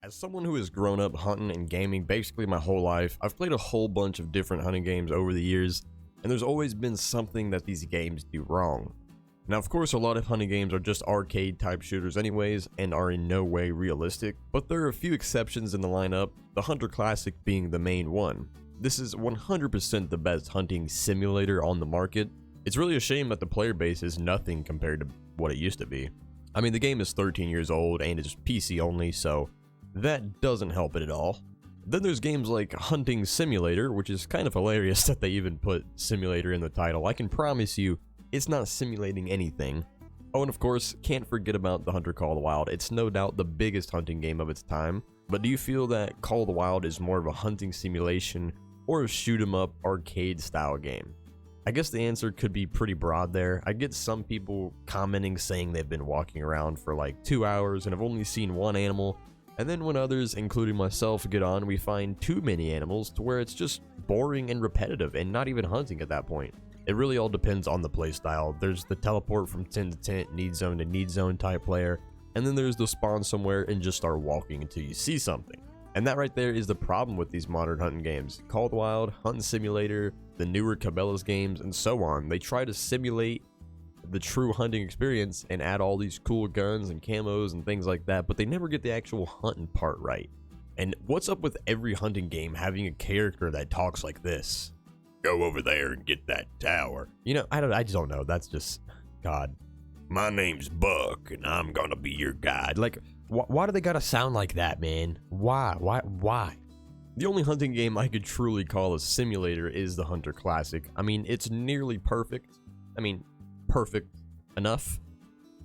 As someone who has grown up hunting and gaming basically my whole life, I've played a whole bunch of different hunting games over the years, and there's always been something that these games do wrong. Now, of course, a lot of hunting games are just arcade type shooters anyways, and are in no way realistic, but there are a few exceptions in the lineup, the Hunter Classic being the main one. This is 100% the best hunting simulator on the market. It's really a shame that the player base is nothing compared to what it used to be. I mean, the game is 13 years old and it's PC only, so that doesn't help it at all. Then there's games like Hunting Simulator, which is kind of hilarious that they even put simulator in the title. I can promise you, it's not simulating anything. Oh, and of course, can't forget about the Hunter Call of the Wild. It's no doubt the biggest hunting game of its time. But do you feel that Call of the Wild is more of a hunting simulation or a shoot 'em up arcade style game? I guess the answer could be pretty broad there. I get some people commenting saying they've been walking around for like 2 hours and have only seen one animal. And then when others, including myself, get on, we find too many animals to where it's just boring and repetitive and not even hunting at that point. It really all depends on the playstyle. There's the teleport from tent to tent, need zone to need zone type player, and then there's the spawn somewhere and just start walking until you see something. And that right there is the problem with these modern hunting games. Call of the Wild, Hunting Simulator, the newer Cabela's games, and so on. They try to simulate the true hunting experience and add all these cool guns and camos and things like that, but they never get the actual hunting part right. And what's up with every hunting game having a character that talks like this? Go over there and get that tower. You know, I just don't know. That's just, God. My name's Buck and I'm gonna be your guide. Like, why do they gotta sound like that, man? Why? The only hunting game I could truly call a simulator is the Hunter Classic. I mean, it's nearly perfect. Perfect enough.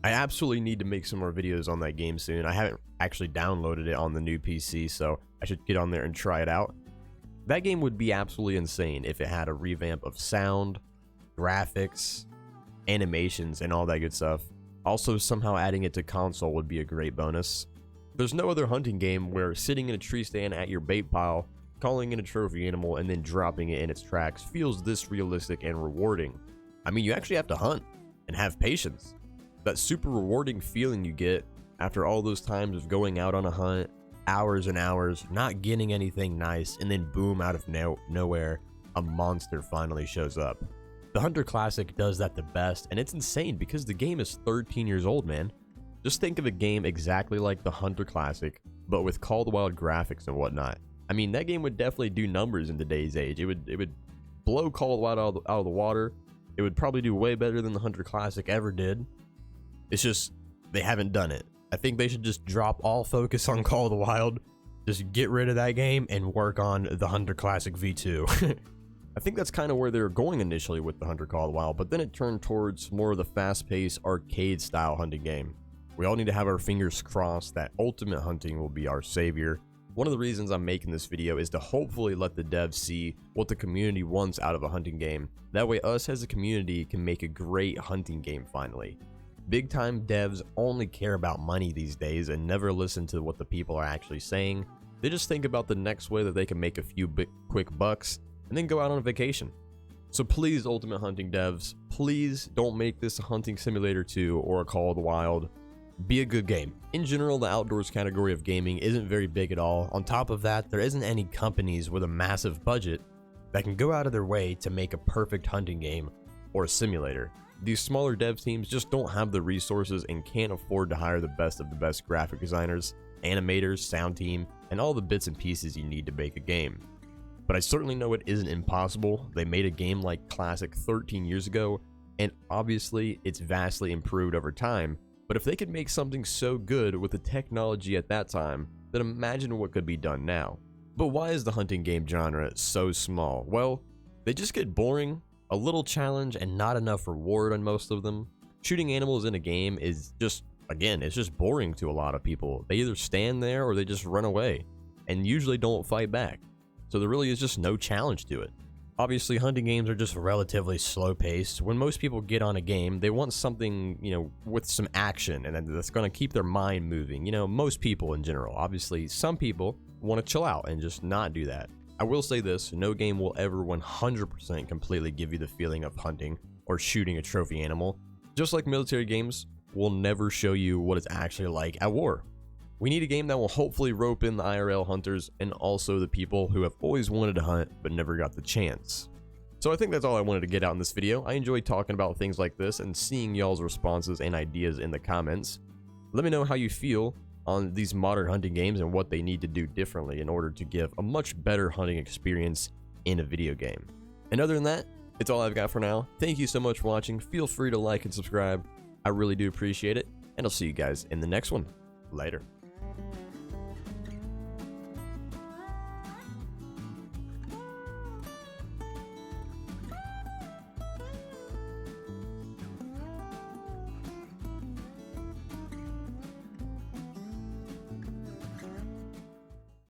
I absolutely need to make some more videos on that game soon. I haven't actually downloaded it on the new PC, so I should get on there and try it out. That game would be absolutely insane if it had a revamp of sound, graphics, animations, and all that good stuff. Also, somehow adding it to console would be a great bonus. There's no other hunting game where sitting in a tree stand at your bait pile, calling in a trophy animal, and then dropping it in its tracks feels this realistic and rewarding. I mean, you actually have to hunt and have patience. That super rewarding feeling you get after all those times of going out on a hunt, hours and hours, not getting anything nice, and then boom, out of nowhere, a monster finally shows up. The Hunter Classic does that the best, and it's insane because the game is 13 years old, man. Just think of a game exactly like the Hunter Classic, but with Call of the Wild graphics and whatnot. I mean, that game would definitely do numbers in today's age. It would blow Call of the Wild out of the water. It would probably do way better than the Hunter Classic ever did. It's just, they haven't done it. I think they should just drop all focus on Call of the Wild, just get rid of that game, and work on the Hunter Classic V2. I think that's kind of where they were going initially with the Hunter Call of the Wild, but then it turned towards more of the fast-paced, arcade-style hunting game. We all need to have our fingers crossed that ultimate hunting will be our savior. One of the reasons I'm making this video is to hopefully let the devs see what the community wants out of a hunting game. That way us as a community can make a great hunting game finally. Big time devs only care about money these days and never listen to what the people are actually saying. They just think about the next way that they can make a few quick bucks and then go out on a vacation. So please, Ultimate Hunting devs, please don't make this a Hunting Simulator 2 or a Call of the Wild. Be a good game. In general, the outdoors category of gaming isn't very big at all. On top of that, there isn't any companies with a massive budget that can go out of their way to make a perfect hunting game or a simulator. These smaller dev teams just don't have the resources and can't afford to hire the best of the best graphic designers, animators, sound team, and all the bits and pieces you need to make a game. But I certainly know it isn't impossible. They made a game like Classic 13 years ago, and obviously it's vastly improved over time. But if they could make something so good with the technology at that time, then imagine what could be done now. But why is the hunting game genre so small? Well, they just get boring, a little challenge, and not enough reward on most of them. Shooting animals in a game is just, again, it's just boring to a lot of people. They either stand there or they just run away, and usually don't fight back. So there really is just no challenge to it. Obviously, hunting games are just relatively slow paced. When most people get on a game, they want something, with some action and that's going to keep their mind moving. Most people in general. Obviously, some people want to chill out and just not do that. I will say this, no game will ever 100% completely give you the feeling of hunting or shooting a trophy animal. Just like military games will never show you what it's actually like at war. We need a game that will hopefully rope in the IRL hunters and also the people who have always wanted to hunt but never got the chance. So I think that's all I wanted to get out in this video. I enjoy talking about things like this and seeing y'all's responses and ideas in the comments. Let me know how you feel on these modern hunting games and what they need to do differently in order to give a much better hunting experience in a video game. And other than that, it's all I've got for now. Thank you so much for watching. Feel free to like and subscribe. I really do appreciate it, and I'll see you guys in the next one. Later.